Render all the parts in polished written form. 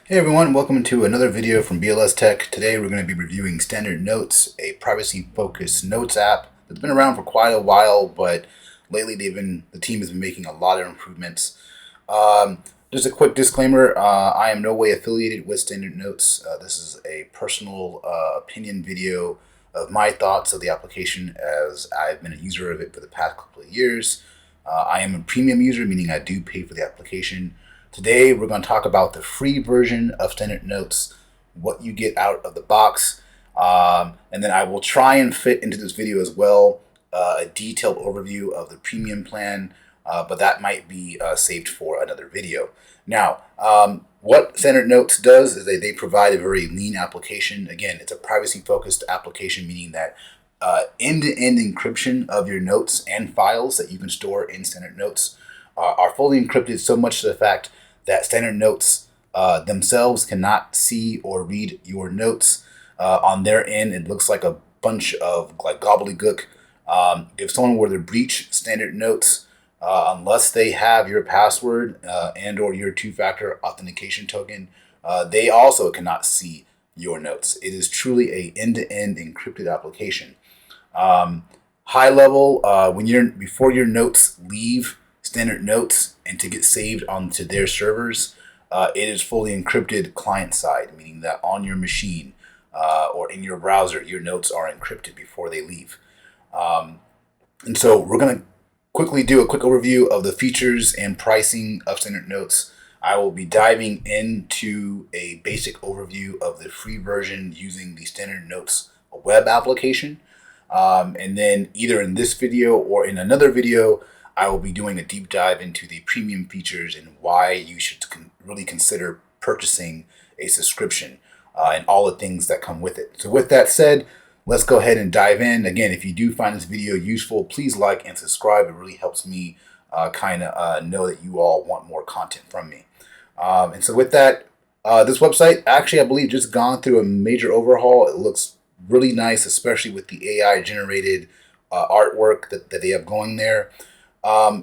Hey everyone, welcome to another video from BLS Tech. Today we're going to be reviewing Standard Notes, a privacy-focused notes app that's been around for quite a while, but lately the team has been making a lot of improvements. Just a quick disclaimer, I am no way affiliated with Standard Notes. This is a personal opinion video of my thoughts of the application as I've been a user of it for the past couple of years. I am a premium user, meaning I do pay for the application. Today, we're going to talk about the free version of Standard Notes, what you get out of the box, and then I will try and fit into this video as well a detailed overview of the premium plan, but that might be saved for another video. Now, what Standard Notes does is they provide a very lean application. Again, it's a privacy-focused application, meaning that end-to-end encryption of your notes and files that you can store in Standard Notes are fully encrypted, so much to the fact that Standard Notes themselves cannot see or read your notes. On their end, it looks like a bunch of gobbledygook. If someone were to breach Standard Notes, unless they have your password and or your two-factor authentication token, they also cannot see your notes. It is truly a end-to-end encrypted application. High level, before your notes leave Standard Notes and to get saved onto their servers, it is fully encrypted client side, meaning that on your machine or in your browser, your notes are encrypted before they leave. And so we're going to quickly do a quick overview of the features and pricing of Standard Notes. I will be diving into a basic overview of the free version using the Standard Notes web application. And then either in this video or in another video, I will be doing a deep dive into the premium features and why you should really consider purchasing a subscription and all the things that come with it. So with that said, let's go ahead and dive in. Again, if you do find this video useful, please like and subscribe. It really helps me know that you all want more content from me. And so with that, this website actually, I believe, just gone through a major overhaul. It looks really nice, especially with the AI generated artwork that they have going there.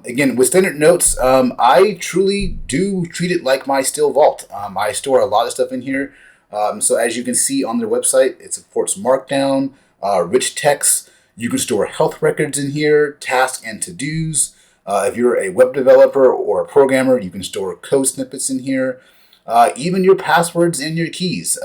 Again, with Standard Notes, I truly do treat it like my still vault. I store a lot of stuff in here. So as you can see on their website, it supports Markdown, rich text. You can store health records in here, tasks and to-dos. If you're a web developer or a programmer, you can store code snippets in here. Even your passwords and your keys.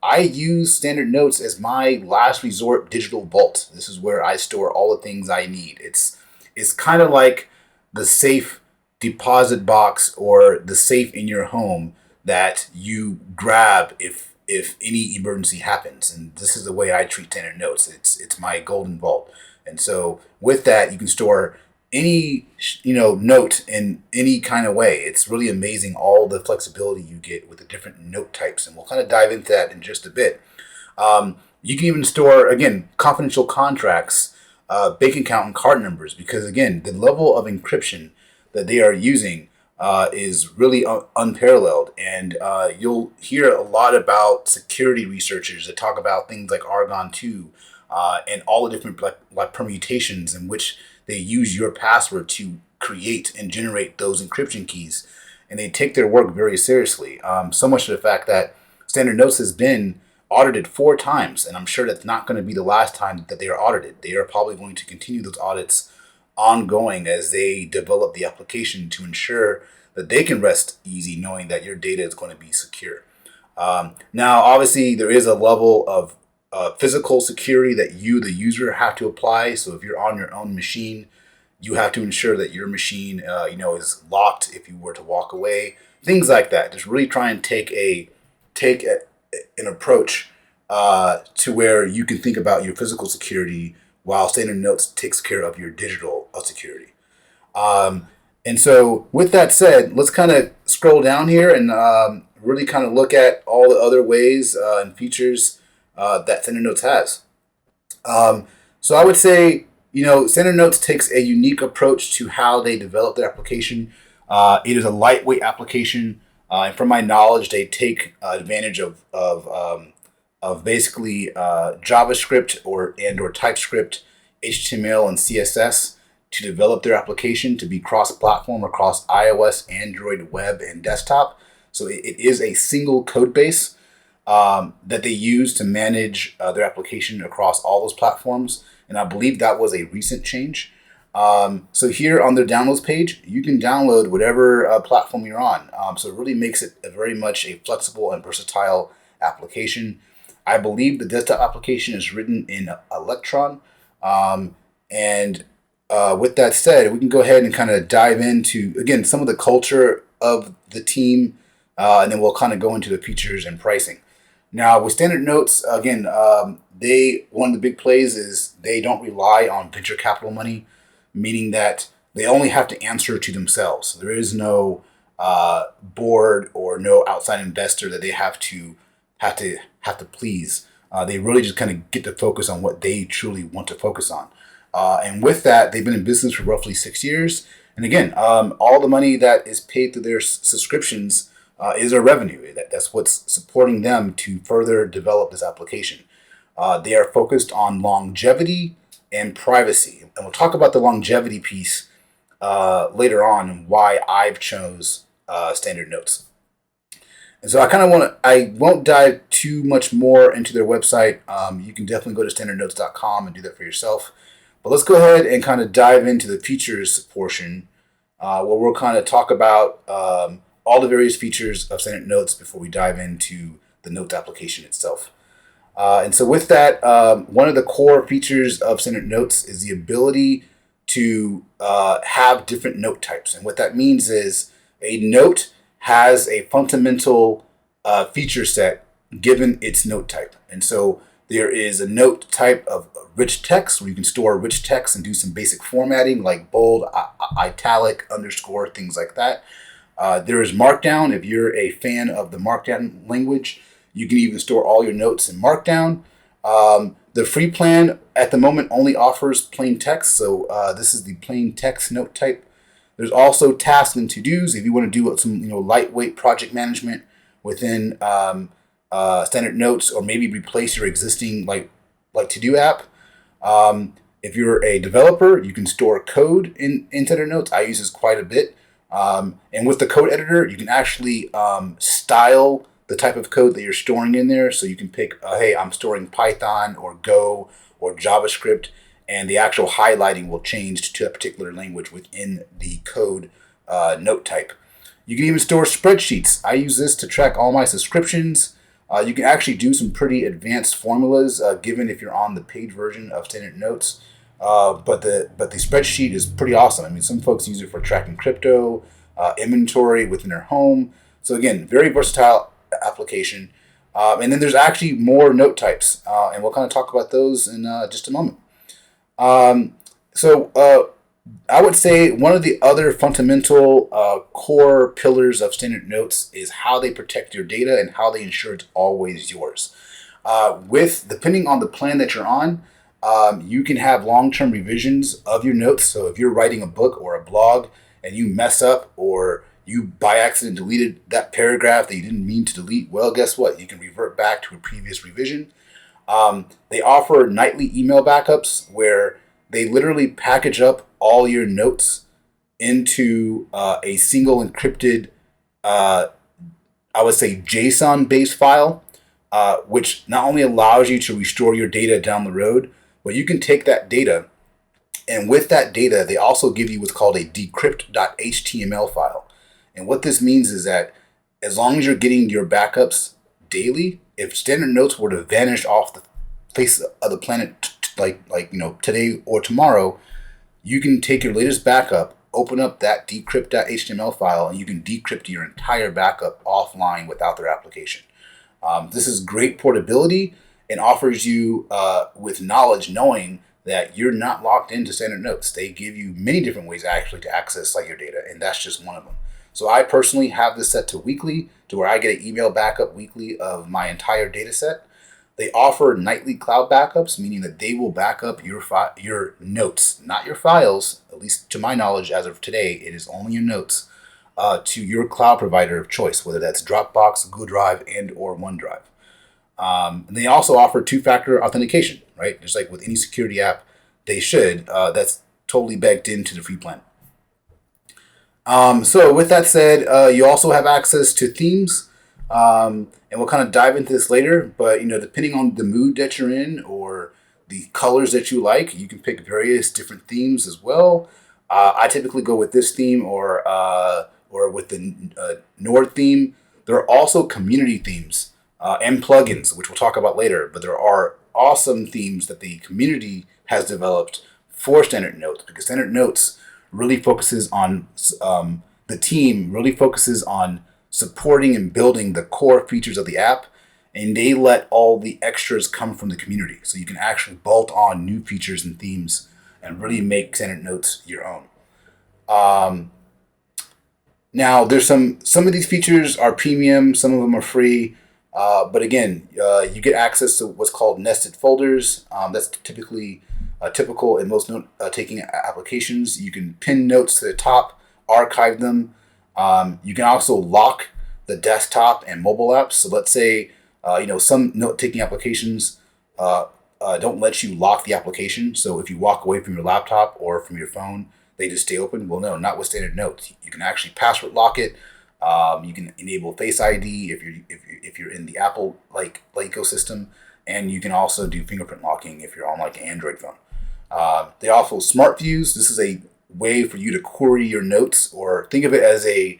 I use Standard Notes as my last resort digital vault. This is where I store all the things I need. It's kind of like the safe deposit box or the safe in your home that you grab if any emergency happens. And this is the way I treat Standard Notes. It's my golden vault. And so with that, you can store any note in any kind of way. It's really amazing all the flexibility you get with the different note types. And we'll kind of dive into that in just a bit. You can even store, again, confidential contracts, bank account and card numbers, because again, the level of encryption that they are using is really unparalleled. And you'll hear a lot about security researchers that talk about things like Argon 2 and all the different like permutations in which they use your password to create and generate those encryption keys. And they take their work very seriously, so much to the fact that Standard Notes has been audited 4 times, and I'm sure that's not going to be the last time that they are audited. They are probably going to continue those audits ongoing as they develop the application to ensure that they can rest easy knowing that your data is going to be secure. Now, obviously, there is a level of physical security that you, the user, have to apply. So if you're on your own machine, you have to ensure that your machine, is locked if you were to walk away. Things like that. Just really try and take an approach to where you can think about your physical security while Standard Notes takes care of your digital security. And so with that said, let's kind of scroll down here and really kind of look at all the other ways and features that Standard Notes has. So I would say, Standard Notes takes a unique approach to how they develop their application. It is a lightweight application. And from my knowledge, they take advantage of basically JavaScript or TypeScript, HTML, and CSS to develop their application to be cross-platform across iOS, Android, web, and desktop. So it is a single code base that they use to manage their application across all those platforms. And I believe that was a recent change. So here on their downloads page, you can download whatever platform you're on. So it really makes it very much a flexible and versatile application. I believe the desktop application is written in Electron. And with that said, we can go ahead and kind of dive into, again, some of the culture of the team, and then we'll kind of go into the features and pricing. Now, with Standard Notes, again, one of the big plays is they don't rely on venture capital money, meaning that they only have to answer to themselves. There is no board or no outside investor that they have to please. They really just kind of get to focus on what they truly want to focus on. And with that, they've been in business for roughly 6 years. And again, all the money that is paid through their subscriptions is their revenue. That's what's supporting them to further develop this application. They are focused on longevity and privacy. And we'll talk about the longevity piece later on and why I've chose Standard Notes. And so I won't dive too much more into their website. You can definitely go to standardnotes.com and do that for yourself. But let's go ahead and kind of dive into the features portion, where we'll kind of talk about all the various features of Standard Notes before we dive into the Notes application itself. And so with that, one of the core features of Standard Notes is the ability to have different note types. And what that means is a note has a fundamental feature set given its note type. And so there is a note type of rich text where you can store rich text and do some basic formatting like bold, italic, underscore, things like that. There is Markdown. If you're a fan of the Markdown language, you can even store all your notes in Markdown. The free plan at the moment only offers plain text, so this is the plain text note type. There's also tasks and to-dos if you want to do some lightweight project management within Standard Notes, or maybe replace your existing like to-do app. If you're a developer, you can store code in Standard Notes. I use this quite a bit. And with the code editor, you can actually style the type of code that you're storing in there. So you can pick, hey, I'm storing Python or Go or JavaScript, and the actual highlighting will change to a particular language within the code note type. You can even store spreadsheets. I use this to track all my subscriptions. You can actually do some pretty advanced formulas, given if you're on the paid version of Standard Notes. But the spreadsheet is pretty awesome. I mean, some folks use it for tracking crypto, inventory within their home. So again, very versatile application. And then there's actually more note types, and we'll kind of talk about those in just a moment. So I would say one of the other fundamental core pillars of Standard Notes is how they protect your data and how they ensure it's always yours. Depending on the plan that you're on, you can have long-term revisions of your notes. So if you're writing a book or a blog and you mess up, or you by accident deleted that paragraph that you didn't mean to delete, well, guess what? You can revert back to a previous revision. They offer nightly email backups where they literally package up all your notes into a single encrypted, I would say JSON-based file, which not only allows you to restore your data down the road, but you can take that data, and with that data, they also give you what's called a decrypt.html file. And what this means is that as long as you're getting your backups daily, if Standard Notes were to vanish off the face of the planet, today or tomorrow, you can take your latest backup, open up that decrypt.html file, and you can decrypt your entire backup offline without their application. This is great portability and offers you with knowledge, knowing that you're not locked into Standard Notes. They give you many different ways actually to access your data, and that's just one of them. So I personally have this set to weekly, to where I get an email backup weekly of my entire data set. They offer nightly cloud backups, meaning that they will back up your notes, not your files, at least to my knowledge as of today, it is only your notes, to your cloud provider of choice, whether that's Dropbox, Google Drive, and or OneDrive. And they also offer two-factor authentication, right? Just like with any security app, they should. That's totally baked into the free plan. So with that said, you also have access to themes, and we'll kind of dive into this later. But depending on the mood that you're in or the colors that you like, you can pick various different themes as well. I typically go with this theme or with the Nord theme. There are also community themes and plugins, which we'll talk about later. But there are awesome themes that the community has developed for Standard Notes, because Standard Notes really focuses on the team really focuses on supporting and building the core features of the app, and they let all the extras come from the community. So you can actually bolt on new features and themes and really make Standard Notes your own. Um, Now, there's some of these features are premium, some of them are free. But again, you get access to what's called nested folders. That's typically typical in most note-taking applications. You can pin notes to the top, archive them. You can also lock the desktop and mobile apps. So let's say some note-taking applications don't let you lock the application. So if you walk away from your laptop or from your phone, they just stay open. Well, no, not with Standard Notes. You can actually password lock it. You can enable Face ID if you're in the Apple like ecosystem, and you can also do fingerprint locking if you're on like an Android phone. They offer Smart Views. This is a way for you to query your notes, or think of it as a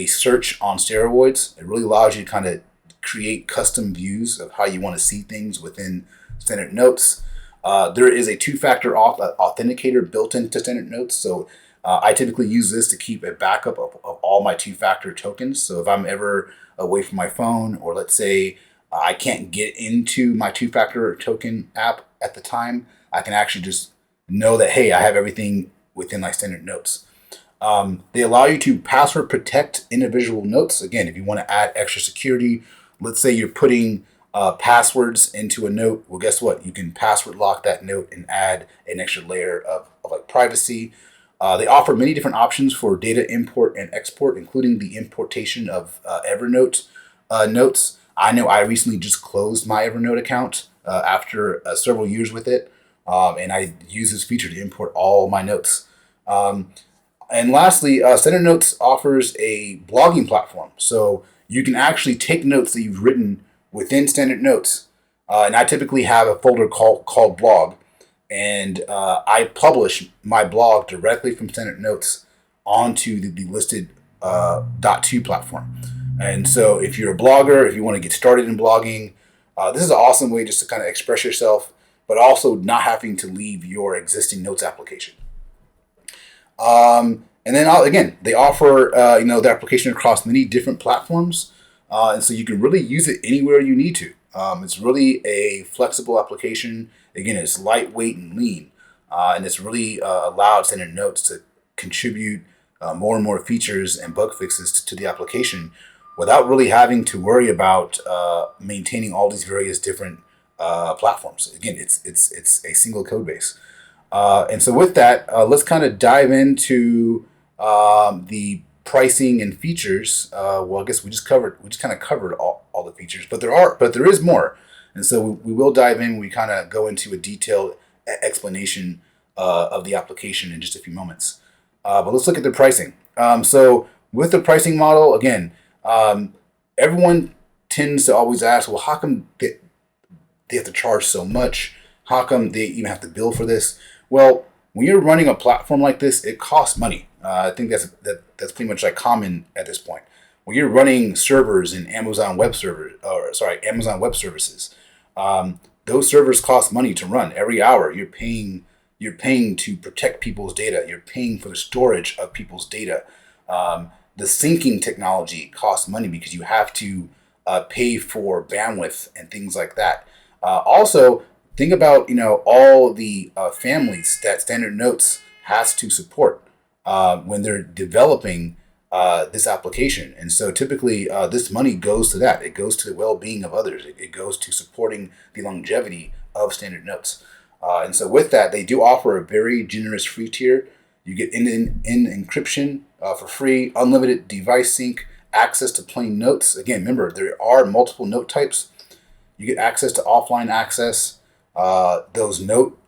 search on steroids. It really allows you to kind of create custom views of how you want to see things within Standard Notes. There is a two-factor authenticator built into Standard Notes, so I typically use this to keep a backup of all my two-factor tokens. So if I'm ever away from my phone, or let's say I can't get into my two-factor token app at the time, I can actually just know that, hey, I have everything within my Standard Notes. They allow you to password protect individual notes. Again, if you want to add extra security, let's say you're putting passwords into a note. Well, guess what? You can password lock that note and add an extra layer of like privacy. They offer many different options for data import and export, including the importation of Evernote notes. I know I recently just closed my Evernote account after several years with it, and I use this feature to import all my notes. And lastly, Standard Notes offers a blogging platform. So you can actually take notes that you've written within Standard Notes. And I typically have a folder called blog. And I publish my blog directly from Standard Notes onto the listed .2 platform. And so if you're a blogger, if you want to get started in blogging, this is an awesome way just to kind of express yourself, but also not having to leave your existing notes application. And then again, they offer the application across many different platforms, and so you can really use it anywhere you need to. It's really a flexible application. Again, it's lightweight and lean, and it's really allowed Standard Notes to contribute more and more features and bug fixes to the application without really having to worry about maintaining all these various different platforms. Again, it's a single code base. And so with that, let's kind of dive into the pricing and features. Well, I guess we just kind of covered all the features, but there is more. And so we will dive in. We kind of go into a detailed explanation of the application in just a few moments. But let's look at the pricing. So with the pricing model, again, everyone tends to always ask, well, how come they have to charge so much? How come they even have to bill for this? Well, when you're running a platform like this, it costs money. I think that's pretty much like common at this point. When you're running servers in Amazon Web Services, those servers cost money to run. Every hour, you're paying to protect people's data. You're paying for the storage of people's data. The syncing technology costs money because you have to pay for bandwidth and things like that. Also, think about all the families that Standard Notes has to support when they're developing this application. And so typically this money goes to that. It goes to the well-being of others. It goes to supporting the longevity of Standard Notes. And so with that, they do offer a very generous free tier. You get end-to-end encryption for free, unlimited device sync, access to plain notes. Again, remember, there are multiple note types. You get access to offline access. Those note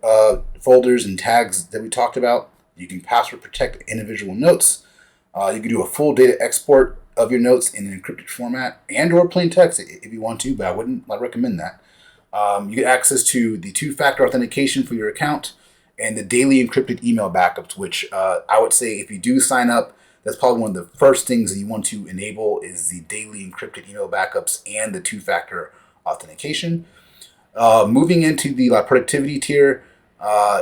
folders and tags that we talked about, You can password protect individual notes. You can do a full data export of your notes in an encrypted format and or plain text if you want to, but I wouldn't recommend that. You get access to the two-factor authentication for your account and the daily encrypted email backups, which I would say if you do sign up, that's probably one of the first things that you want to enable is the daily encrypted email backups and the two-factor authentication. Moving into the productivity tier,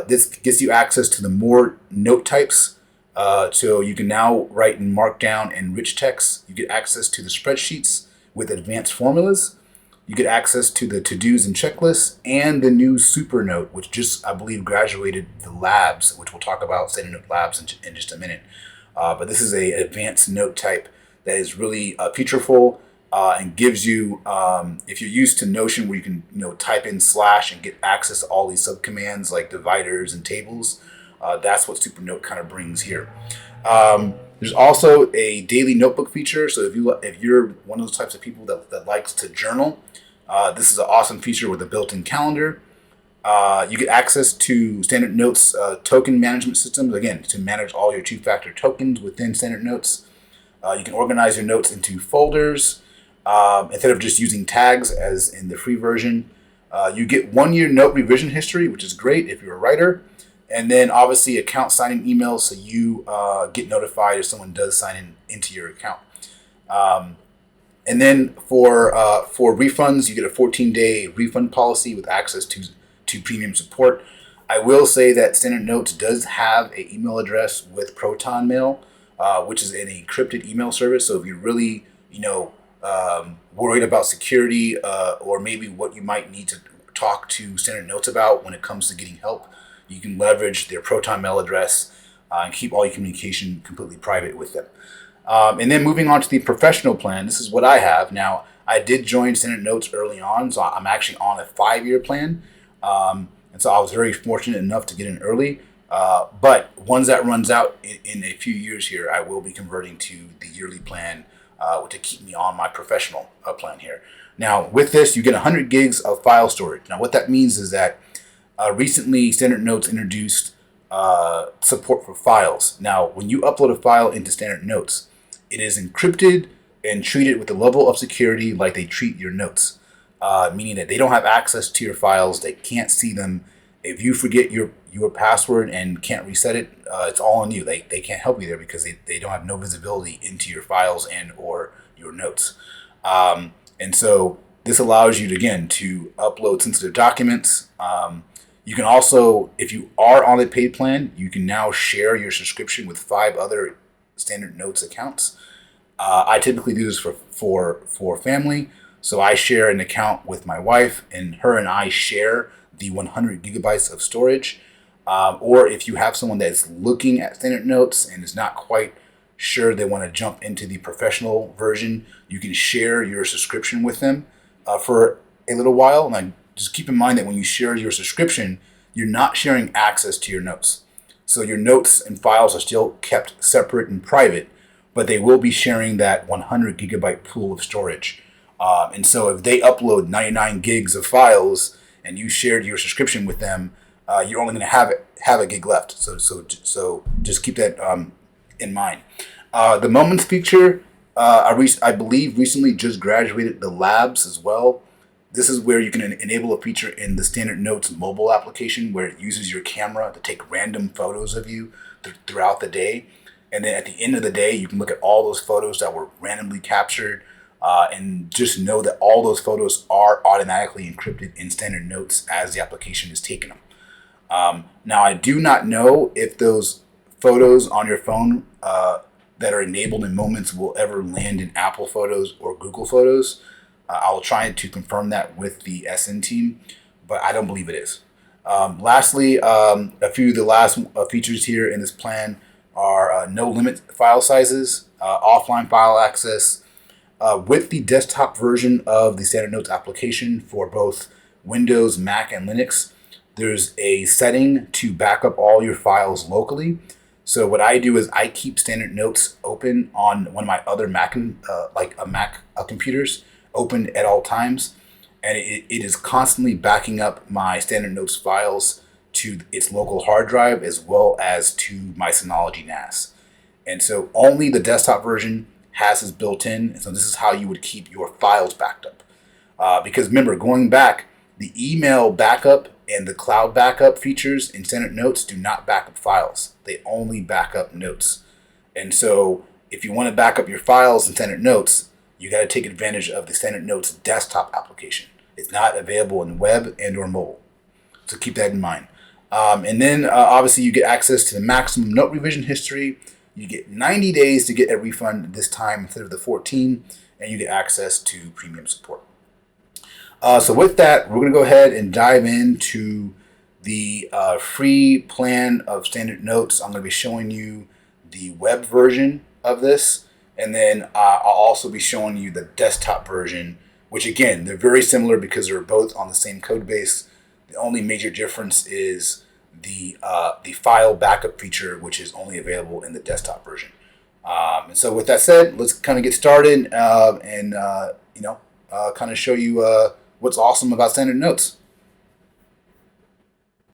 this gets you access to the more note types. So you can now write in Markdown and rich text. You get access to the spreadsheets with advanced formulas. You get access to the to-dos and checklists and the new Super Note, which just, I believe, graduated the labs, which we'll talk about Standard Note Labs in just a minute. But this is an advanced note type that is really featureful and gives you, if you're used to Notion where you can type in / and get access to all these subcommands like dividers and tables, that's what Super Note kind of brings here. There's also a daily notebook feature. So if you're one of those types of people that likes to journal, this is an awesome feature with a built-in calendar. You get access to Standard Notes token management systems, again, to manage all your two-factor tokens within Standard Notes. You can organize your notes into folders instead of just using tags as in the free version. You get 1-year note revision history, which is great if you're a writer. And then obviously account sign-in emails, so you get notified if someone does sign into your account. And then for refunds, you get a 14-day refund policy with access to premium support. I will say that Standard Notes does have an email address with Proton Mail, which is an encrypted email service. So if you're really, worried about security or maybe what you might need to talk to Standard Notes about when it comes to getting help, you can leverage their Proton Mail address and keep all your communication completely private with them. And then moving on to the professional plan, this is what I have. Now, I did join Standard Notes early on, so I'm actually on a 5-year plan. And so I was very fortunate enough to get in early. But once that runs out in a few years here, I will be converting to the yearly plan to keep me on my professional plan here. Now, with this, you get 100 gigs of file storage. Now, what that means is that recently Standard Notes introduced support for files. Now, when you upload a file into Standard Notes, it is encrypted and treated with a level of security like they treat your notes, meaning that they don't have access to your files. They can't see them. If you forget your password and can't reset it, it's all on you. They can't help you there because they don't have no visibility into your files and or your notes. And so this allows you to, again, to upload sensitive documents. You can also, if you are on a paid plan, you can now share your subscription with 5 other Standard Notes accounts. I typically do this for family. So I share an account with my wife, and her and I share the 100 gigabytes of storage. Or if you have someone that's looking at Standard Notes and is not quite sure they want to jump into the professional version, you can share your subscription with them for a little while. And I just keep in mind that when you share your subscription, you're not sharing access to your notes. So your notes and files are still kept separate and private, but they will be sharing that 100 gigabyte pool of storage. And so if they upload 99 gigs of files and you shared your subscription with them, you're only going to have a gig left. So just keep that in mind. The Moments feature, I believe recently just graduated the labs as well. This is where you can enable a feature in the Standard Notes mobile application where it uses your camera to take random photos of you throughout the day. And then at the end of the day, you can look at all those photos that were randomly captured and just know that all those photos are automatically encrypted in Standard Notes as the application is taking them. Now, I do not know if those photos on your phone that are enabled in Moments will ever land in Apple Photos or Google Photos. I'll try to confirm that with the SN team, but I don't believe it is. Lastly, a few of the last features here in this plan are no limit file sizes, offline file access. With the desktop version of the Standard Notes application for both Windows, Mac, and Linux, there's a setting to back up all your files locally. So what I do is I keep Standard Notes open on one of my other Mac computers, open at all times, and it is constantly backing up my Standard Notes files to its local hard drive as well as to my Synology NAS. And so only the desktop version has this built in. And so this is how you would keep your files backed up. Because remember, going back, the email backup and the cloud backup features in Standard Notes do not back up files. They only back up notes. And so if you want to back up your files in Standard Notes, you got to take advantage of the Standard Notes desktop application. It's not available in web and or mobile. So keep that in mind. And then obviously you get access to the maximum note revision history. You get 90 days to get a refund this time instead of the 14, and you get access to premium support. So with that, we're going to go ahead and dive into the free plan of Standard Notes. I'm going to be showing you the web version of this, and then I'll also be showing you the desktop version, which again, they're very similar because they're both on the same code base. The only major difference is the file backup feature, which is only available in the desktop version. And so with that said, let's kind of get started and kind of show you what's awesome about Standard Notes.